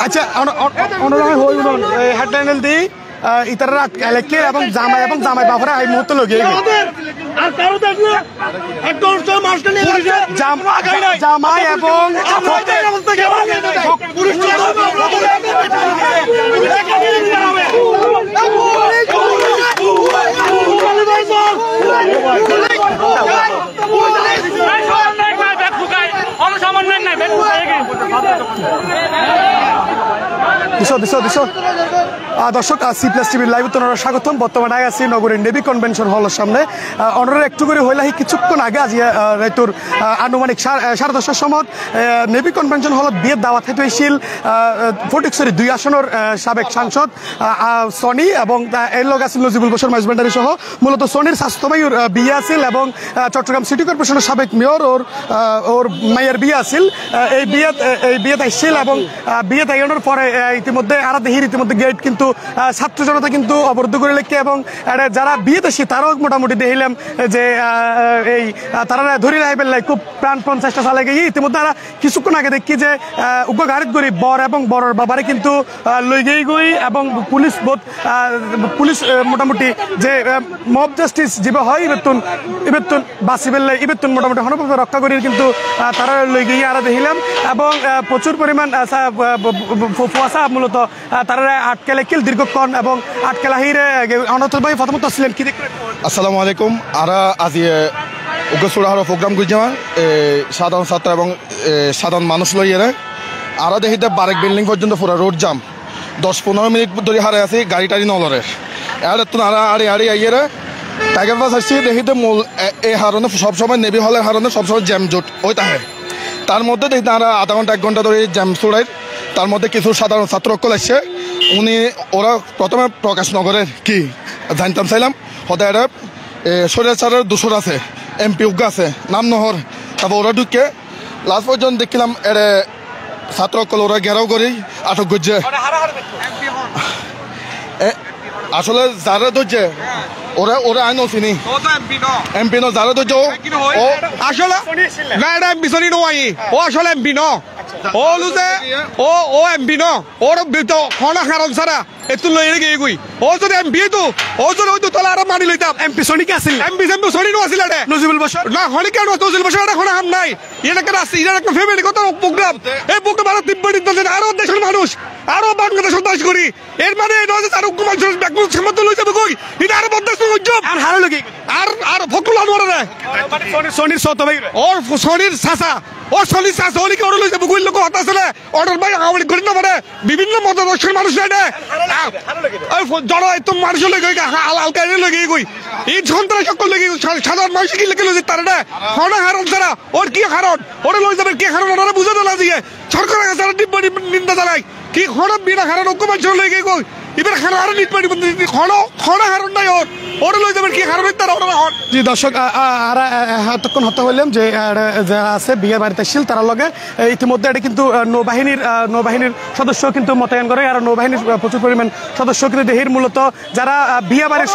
আচ্ছা অনুরোধ হই হেডলাইন দি ইতারা এলেকে এবং জামাই বাফরা এই মুহূর্তে লগে আর কারো দেখলে একটা অনুষ্ঠান মাস্টার নিয়ে জামাই এবং দর্শক C+ টিভির লাইভ তোমরা স্বাগতম। বর্তমানে আছি নগরীর নেভি কনভেনশন হলের সামনে। অনরে একটু করে হইলাহি কিছুক্ষণ আগে আজি রাইতুর আনুমানিক 10:30টার সময় নেভি কনভেনশন হলত বিয়ের দাওয়াত হইতে হয়েছিল ফটিকছড়ি 2 আসনের সাবেক সাংসদ সনি এবং এর লগ আছিল নজিবুল বশর মাইজবান্ডারি সহ। মূলত সনির স্বাস্থ্যবায়ুর বিয়ে আছিল এবং চট্টগ্রাম সিটি কর্পোরেশনের সাবেক মেয়র ওর মায়ের বিয়ে আছিল। এই বিয়েতে আসছিল এবং বিয়েতে আইনের পরে ইতিমধ্যে আরা দেহির ইতিমধ্যে গেট কিন্তু ছাত্র জনতা কিন্তু অবরুদ্ধ করে লেখে এবং যারা বিয়েতে আসি তারাও মোটামুটি দেখিলাম যে এই তারা ধরে রাখবেন খুব প্রাণপণ চেষ্টা চালে গিয়ে ইতিমধ্যে তারা কিছুক্ষণ আগে দেখি যে উগ্র গাড়িত করি বর এবং বরের বাবারে কিন্তু লই গই এবং পুলিশ মোটামুটি যে মব জাস্টিস যেভাবে হয় ইবেতুন বাঁচি পেলে ইবেতুন মোটামুটি হনভাবে রক্ষা করি কিন্তু তারা লই গিয়ে আরা দেখিলাম এবং প্রচুর পরিমাণ ফুয়াশা মূলত তারা আটকেলে কিল দীর্ঘক্ষণ এবং আটকেলাহিরে অনতল ভাই প্রথমত আসছিলেন কি দেখলেন? আসসালামু আলাইকুম। আরা আজি উগ্রচূড়াহার প্রোগ্রাম করছিলাম সাধারণ ছাত্র এবং সাধারণ মানুষ লইয়ে আরা দেখিতে বারেক বিল্ডিং পর্যন্ত পুরো রোড জাম 10-15 মিনিট ধরে হারে আছি গাড়ি টাড়ি নলরে আর তো আরা আড়ি আইয়ে টাইগার বাস আসছি দেখিতে মূল এই হারণে সবসময় নেভি হলের হারণে সবসময় জ্যাম জোট ওই তাহে তার মধ্যে দেখিতে আরা আধা ঘন্টা 1 ঘন্টা ধরে জ্যাম চড়াই। তার মধ্যে কিছু সাধারণ ছাত্রকল আসছে ওরা প্রথমে প্রকাশনগরের কি জানতাম চাইলাম হতে একটা সরিয়াচারের দোসর আছে MP উগ্র আছে নাম নহর তারপর ওরা ঢুকে লাস্ট পর্যন্ত দেখলাম এর ছাত্রকল ওরা ঘেরাও করি আটক করছে। আসলে যারা ধরছে ওরা আইন চিনি MP ন যারা ধরছে ও আসলে না এটা MP সনি নয় ও আসলে MP ন ও লুজে ও MP ন ওর খনা কারণ সারা এত লই গই গই ও যদি MP তো ও যদি ওই তো তোলা আর মানি লইতাম MP সনি কি আছিল MP সনি নো আছিল এটা নজিবুল বশর না হলি কেন নজিবুল বশর এটা খনা হাম নাই এটা একটা আছে এটা একটা ফ্যামিলি কত প্রোগ্রাম এই প্রোগ্রাম আর তিব্বতি দলের আরো দেশের মানুষ আরো বাংলাদেশের দাস করি এর মানে নজে আর হুকুম মানুষ ব্যাকমুখ সমর্থন লই যাবে কই এটা আর বদদাস উজ্জব আর হারো লাগি আর ফকরুল আনোয়ার রে সনির সত ভাই ওর সনির সাসা ও সনির সাসা ওলি কি ওর লই যাবে কই লোক হতা আসলে অর্ডার ভাই আওয়ালি করি না মানে বিভিন্ন মতদর্শের মানুষ রে ওই জড় এত মানুষ লই গই আল কাইরে লই গই এই সন্ত্রাস সকল লই সাধারণ মানুষ কি লেগে লই তার রে হনা হারন সারা ওর কি হারন ওর লই যাবে কি হারন ওরা বুঝানো না দিয়ে সরকার কাছে দিব্বনি নিন্দা জানাই কি খড় বিনা হারন হুকুম মানুষ লই গই এবার খানা আর নিটপাড়ি খড়া হারন নাই ওর লই যাবেন কি হারন তার ওরা হন। জি দর্শক আর এতক্ষণ হত্যা হইলাম যে যারা আছে বিয়ের বাড়িতে আসছিল তার লগে ইতিমধ্যে এটা কিন্তু নৌবাহিনীর সদস্য কিন্তু মোতায়েন করে আর নৌবাহিনীর প্রচুর পরিমাণ সদস্য কিন্তু দেহের মূলত যারা বিয়ে বাড়ির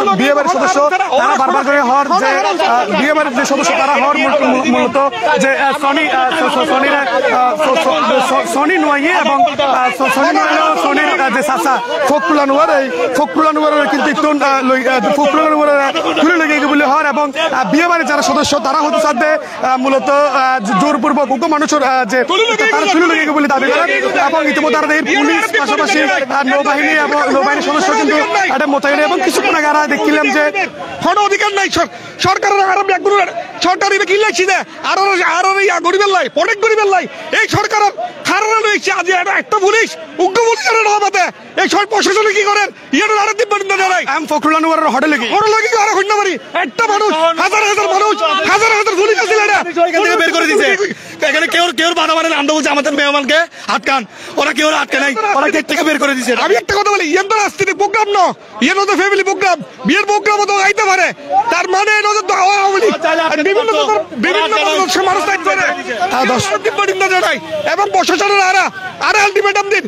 সদস্য তারা বারবার করে হর যে বিয়ে বাড়ির যে সদস্য তারা হর মূলত যে সনি নোয়াইয়ে এবং সনির যে চাচা ফকরুল আনোয়ার কিন্তু একটু ফকরুল আনোয়ার তুলে লেগে বলে হর এবং বিয়ে বাড়ির যারা সদস্য তারা হতে সাথে মূলত জোরপূর্বক উগ্র মানুষের যে তারা তুলে লেগে বলে দাবি করেন এবং ইতিমধ্যে পুলিশ পাশাপাশি নৌবাহিনীর সদস্য কিন্তু এটা মোতায়েন এবং কিছুক্ষণ আগে দেখছিলাম যে হন অধিকার নাই সরকারের আর সরকার কি লাগছি যে আর গরিবের লাই অনেক গরিবের লাই এই সরকারের খারাপ রয়েছে আজ একটা পুলিশ উগ্র পুলিশের অভাবে এই সব প্রশাসনে কি করেন ইয়ের আর দিব্যনিন্দ জানাই আমি ফকরুল আনোয়ারের হোটেল লাগি আর হইন না পারি একটা মানুষ হাজার পুলিশ আছে এটা এখান থেকে বের করে দিয়েছে এখানে কেউ বাধা মানে নাম বলছে আমাদের মেহমানকে আটকান ওরা কেউ আটকে নাই ওরা গেট থেকে বের করে দিয়েছে। আমি একটা কথা বলি ইয়েন তো রাজনীতি প্রোগ্রাম না ইয়েন তো ফ্যামিলি প্রোগ্রাম বিয়ের প্রোগ্রাম তো আইতে পারে তার মানে বিভিন্ন মানুষ দিব্যনিন্দ জানাই এবং প্রশাসনের আর আলটিমেটাম দিন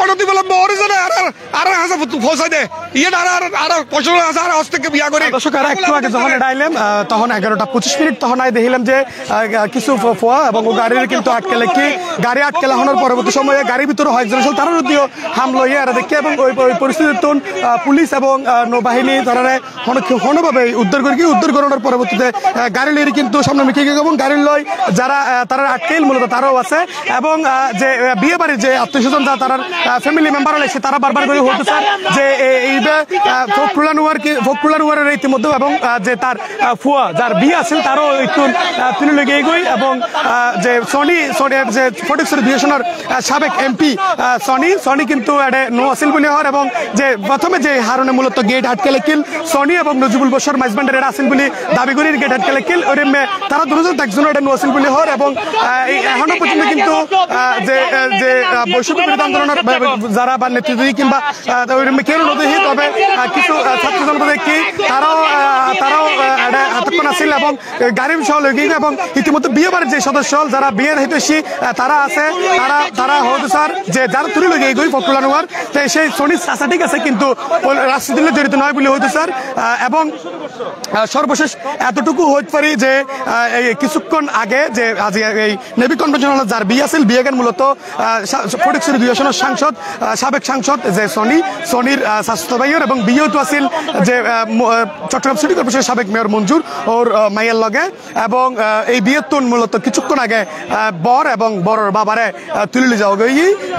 অনতিবিলম্বে অরিজনে আর হাসা ফসাই দে ইয়ে আর প্রশাসন আছে আর হস্তে বিয়া করে। দর্শক আর একটু আগে যখন এডাইলাম তখন 11টা 25 মিনিট তখন দেখিলাম যে কিছু ফোয়া এবং গাড়ির কিন্তু আটকে লেখি গাড়ি আটকে লাগানোর পরবর্তী সময়ে গাড়ির ভিতরে কয়েকজন ছিল তারা যদিও হামলা হয়ে এরা দেখে এবং ওই পরিস্থিতিতে পুলিশ এবং নৌবাহিনী তারা হনভাবে উদ্ধার করানোর পরবর্তীতে গাড়ি লইয়ে কিন্তু সামনে মিখে গেছে এবং গাড়ি লই যারা তারা আটকেল মূলত তারাও আছে এবং যে বিয়ে বাড়ির যে আত্মীয়স্বজন যারা তার ফ্যামিলি মেম্বার আছে তারা বারবার করে হতে চান যে এই ফকরুলানুয়ারের ইতিমধ্যে এবং যে তার ফুয়া যার বিয়ে আছে তারও একটু তিনি লেগে এগোই এবং যে সনি যে ফটিকছড়ি বিএসএনের সাবেক এমপি সনি কিন্তু নো আসিল বলে হওয়ার এবং যে প্রথমে যে হারনে মূলত গেট আটকে লেখিল সনি এবং নজিবুল বসর মাইজবান্ডের এটা আসিল বলে দাবি করে গেট আটকে লেখিল ওই তারা দুজন একজনের এটা নো আসিল বলে হওয়ার এবং এখনো পর্যন্ত কিন্তু যে বৈষম্য বিরোধী আন্দোলনের যারা বা নেতৃত্ব কিংবা কেউ নদী তবে কিছু ছাত্র জনতা দেখি তারাও এতক্ষণ আসিল এবং গাড়ির সহ লেগে এবং ইতিমধ্যে বিয়ে বাড়ির যে সদস্য যারা বিয়ের হিতৈষী তারা আছে তারা হয়তো স্যার যে যারা তুলে লেগে গই ফকরুলানুয়ার সেই সনির চাষা ঠিক আছে কিন্তু রাজনীতির জড়িত নয় বলে হইতে স্যার এবং সর্বশেষ এতটুকু হইতে পারি যে কিছুক্ষণ আগে যে আজ এই নেভি কনভেনশন হল যার বিয়ে আছিল বিয়ে গান মূলত ফটিকছড়ি ২ আসনের সাংসদ সাবেক সাংসদ যে সনির স্বাস্থ্য ভাইয়ের এবং বিয়েও তো আছিল যে চট্টগ্রাম সিটি কর্পোরেশনের সাবেক মেয়র মঞ্জুর ওর মাইয়ের লগে এবং এই বিয়ের তো মূলত কিছুক্ষণ আগে বর এবং বরের বাবারে তুলে যাওয়া গই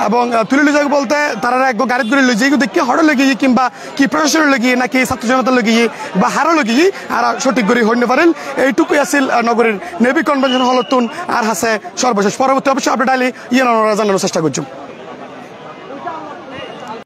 এবং তুলে যাওয়া বলতে তারা এক গাড়িতে করে লই যাই দেখি হড় লেগে কিংবা কি প্রশাসনের লেগে নাকি ছাত্র জনতার লেগে বা হারও লেগে আর সঠিক করে হইতে পারেন এইটুকুই আছিল নগরীর নেভি কনভেনশন হল তুন আর হাসে সর্বশেষ পরবর্তী অবশ্যই আপডেট আলি জানানোর চেষ্টা করছি।